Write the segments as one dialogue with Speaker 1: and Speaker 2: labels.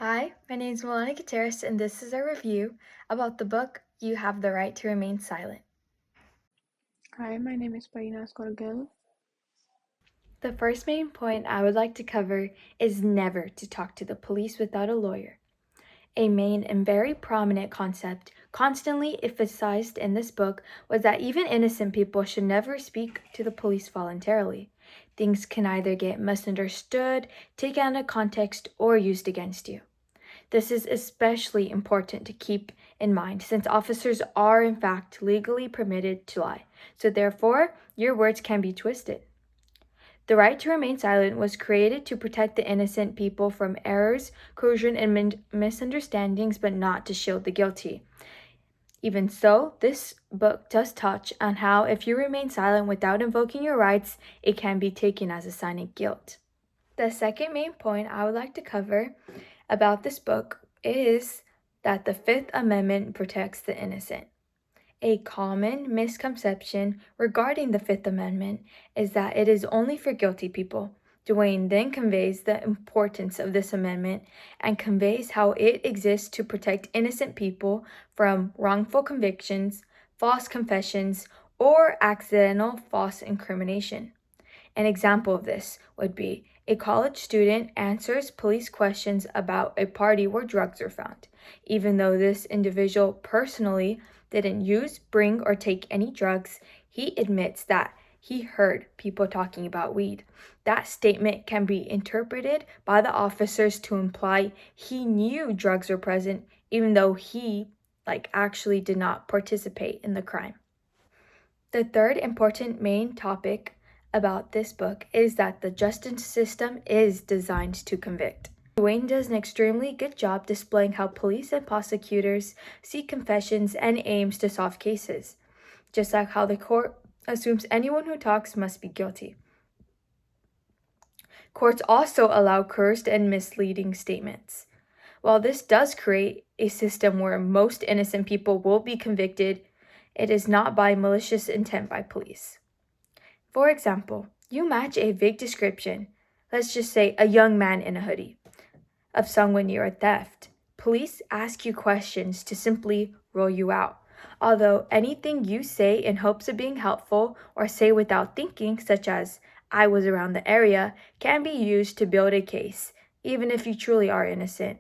Speaker 1: Hi, my name is Melania Gutierrez, and this is a review about the book You Have the Right to Remain Silent.
Speaker 2: Hi, my name is Parina Skorgil.
Speaker 1: The first main point I would like to cover is never to talk to the police without a lawyer. A main and very prominent concept constantly emphasized in this book was that even innocent people should never speak to the police voluntarily. Things can either get misunderstood, taken out of context, or used against you. This is especially important to keep in mind since officers are in fact legally permitted to lie, so therefore your words can be twisted. The right to remain silent was created to protect the innocent people from errors, coercion, and misunderstandings, but not to shield the guilty. Even so, this book does touch on how if you remain silent without invoking your rights, it can be taken as a sign of guilt. The second main point I would like to cover about this book is that the Fifth Amendment protects the innocent. A common misconception regarding the Fifth Amendment is that it is only for guilty people. Duane then conveys the importance of this amendment and conveys how it exists to protect innocent people from wrongful convictions, false confessions, or accidental false incrimination. An example of this would be a college student answers police questions about a party where drugs are found. Even though this individual personally didn't use, bring, or take any drugs, he admits that he heard people talking about weed. That statement can be interpreted by the officers to imply he knew drugs were present, even though he actually did not participate in the crime. The third important main topic about this book is that the justice system is designed to convict. Duane does an extremely good job displaying how police and prosecutors see confessions and aims to solve cases, just like how the court assumes anyone who talks must be guilty. Courts also allow coerced and misleading statements. While this does create a system where most innocent people will be convicted, it is not by malicious intent by police. For example, you match a vague description, let's just say a young man in a hoodie, of someone near a theft. Police ask you questions to simply rule you out. Although anything you say in hopes of being helpful or say without thinking, such as, I was around the area, can be used to build a case, even if you truly are innocent.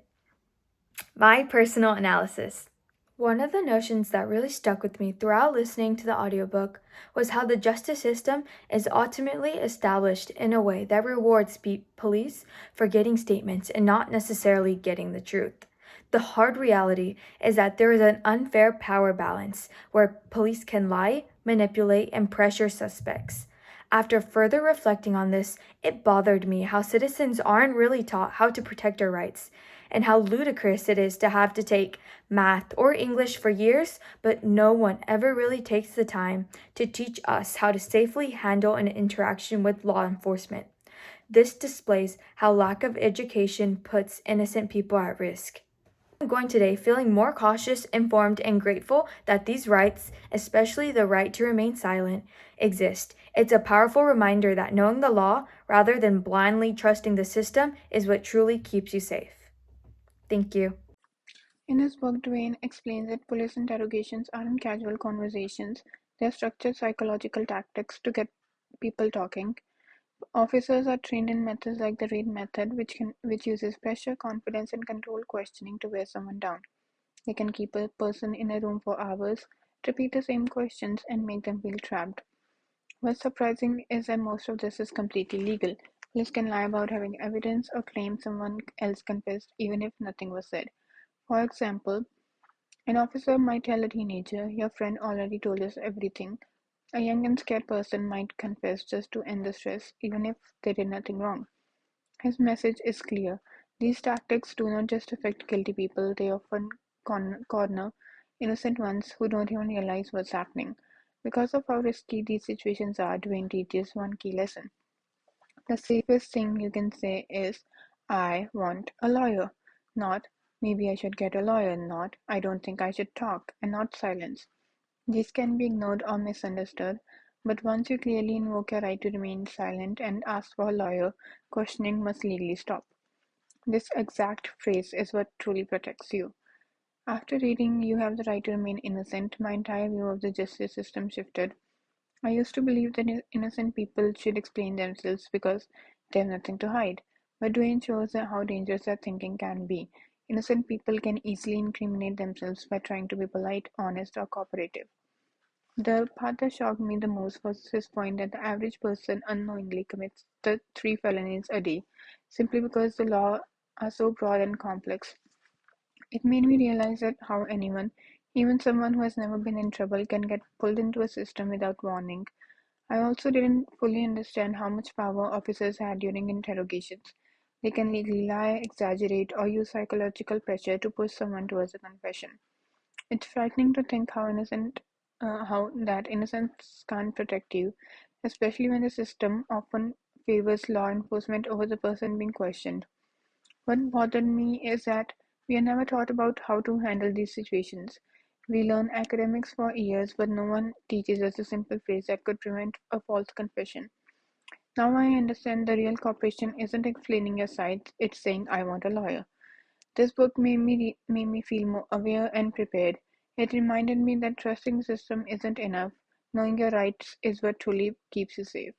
Speaker 1: My personal analysis. One of the notions that really stuck with me throughout listening to the audiobook was how the justice system is ultimately established in a way that rewards police for getting statements and not necessarily getting the truth. The hard reality is that there is an unfair power balance where police can lie, manipulate, and pressure suspects. After further reflecting on this, it bothered me how citizens aren't really taught how to protect our rights, and how ludicrous it is to have to take math or English for years, but no one ever really takes the time to teach us how to safely handle an interaction with law enforcement. This displays how lack of education puts innocent people at risk. I'm going today feeling more cautious, informed, and grateful that these rights, especially the right to remain silent, exist. It's a powerful reminder that knowing the law, rather than blindly trusting the system, is what truly keeps you safe. Thank you.
Speaker 2: In his book, Duane explains that police interrogations aren't casual conversations, they're structured psychological tactics to get people talking. Officers are trained in methods like the RAID method, which uses pressure, confidence, and controlled questioning to wear someone down. They can keep a person in a room for hours, repeat the same questions, and make them feel trapped. What's surprising is that most of this is completely legal. Police can lie about having evidence or claim someone else confessed even if nothing was said. For example, an officer might tell a teenager, your friend already told us everything. A young and scared person might confess just to end the stress, even if they did nothing wrong. His message is clear. These tactics do not just affect guilty people, they often corner innocent ones who don't even realize what's happening. Because of how risky these situations are, Dwayne teaches one key lesson. The safest thing you can say is, I want a lawyer, not maybe I should get a lawyer, not I don't think I should talk, and not silence. These can be ignored or misunderstood, but once you clearly invoke your right to remain silent and ask for a lawyer, questioning must legally stop. This exact phrase is what truly protects you. After reading You Have the Right to Remain Innocent, my entire view of the justice system shifted. I used to believe that innocent people should explain themselves because they have nothing to hide. But Duane shows how dangerous that thinking can be. Innocent people can easily incriminate themselves by trying to be polite, honest, or cooperative. The part that shocked me the most was his point that the average person unknowingly commits the 3 felonies a day simply because the law are so broad and complex. It made me realize that how anyone, even someone who has never been in trouble, can get pulled into a system without warning. I also didn't fully understand how much power officers had during interrogations. They can legally lie, exaggerate, or use psychological pressure to push someone towards a confession. It's frightening to think how that innocence can't protect you, especially when the system often favors law enforcement over the person being questioned. What bothered me is that we are never taught about how to handle these situations. We learn academics for years, but no one teaches us a simple phrase that could prevent a false confession. Now I understand the real cooperation isn't explaining your side, it's saying, I want a lawyer. This book made me feel more aware and prepared. It reminded me that trusting the system isn't enough. Knowing your rights is what truly keeps you safe.